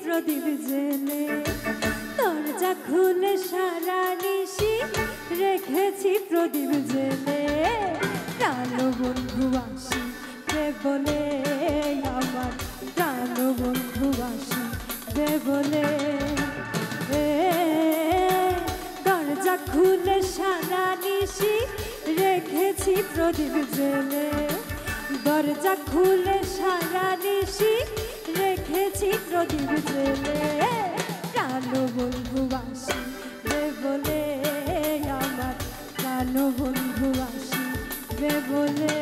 প্রদীপ জেলে দরজা খুলে সারা নিশি রেখেছি প্রদীপ জেলে প্রাণ বন্ধু আসিবে বলে আমার প্রাণ বন্ধু আসিবে বলে দরজা খুলে সারা নিশি রেখেছি প্রদীপ জেলে দরজা খুলে সারা নিশি রেখেছি প্রদীপ জেলে প্রাণ বন্ধু আসিবে বলে আমার প্রাণ বন্ধু আসিবে বলে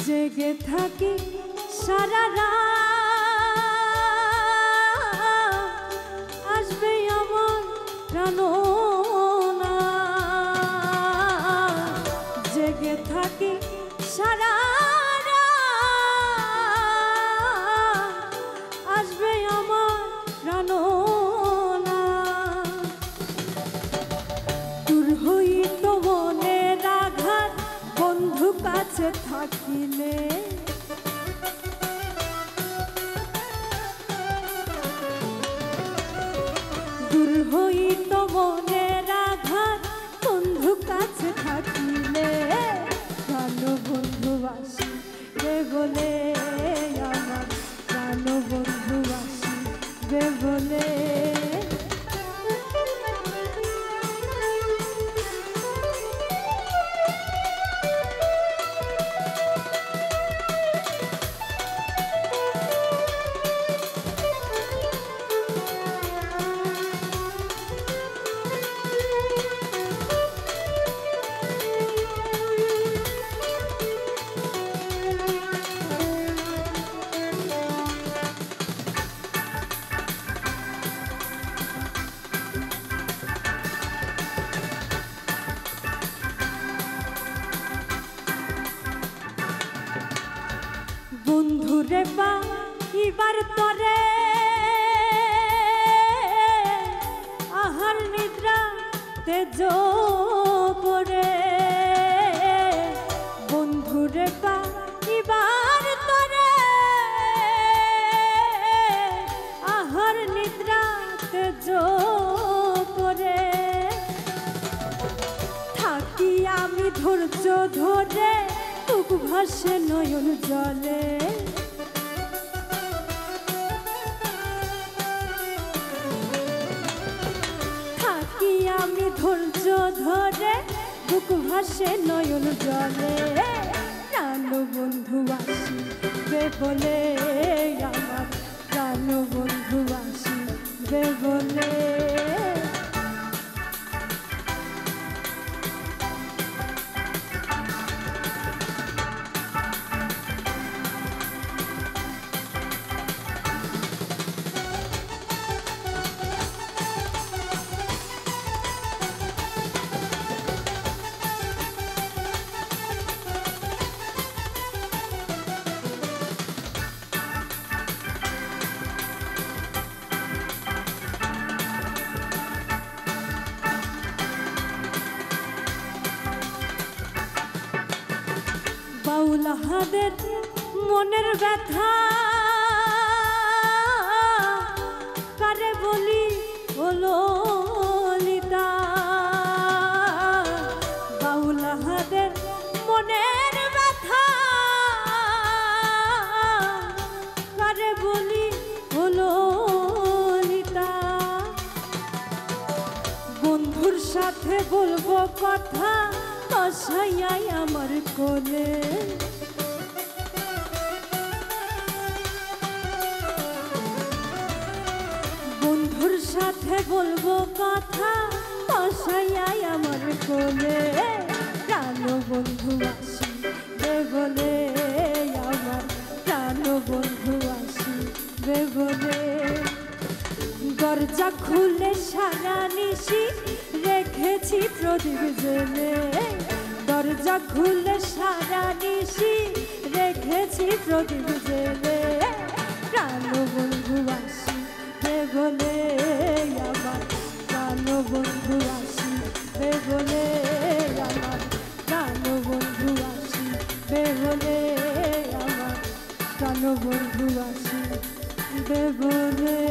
জেগে থাকি সারা রাত আসবে আমার প্রাণনা জেগে থাকি সারা রাত আসবে আমার প্রাণনা দূর হইত মনের আঘাত বন্ধু কাছে থাকিলে দূর হইত মনের আঘাত বন্ধু কাছে থাকিলে ভালো বন্ধু আসিবে বলে আমার ভালো বন্ধু আসিবে বলে বন্ধুরে পাইবার তরে আহার নিদ্রা তেজ পরে বন্ধুরে পাইবার তরে আহার নিদ্রা তেজ পরে থাকি আমি ধৈর্য ধরে বুক ভাসে নয়ন জলে থাকি আমি ধৈর্য ধরে বুক ভাসে নয়ন জলে প্রাণ বন্ধু আসিবে বলে আমার প্রাণ বন্ধু আসিবে বলে বাউলাহাদের মনের ব্যথা কারে বলি হলো লিতা বাউলাহাদের মনের ব্যথা কারে বলি হলো লিতা বন্ধুর সাথে বলবো কথা বসাইয়াই আমার কোলে বন্ধুর সাথে বলবো কথা বসাইয়াই আমার কোলে প্রাণ বন্ধু আসিবে বলে আমার বন্ধু আসিবে বলে। দরজা খুলে সারা নিশি রেখেছি প্রদীপ জেলে, দরজা খুলে সারা নিশি রেখেছি প্রদীপ জেলে। প্রাণ বন্ধু আসিবে বলে আমার, প্রাণ বন্ধু আসিবে বলে আমার, প্রাণ বন্ধু আসিবে বলে আমার, প্রাণ বন্ধু আসিবে বলে।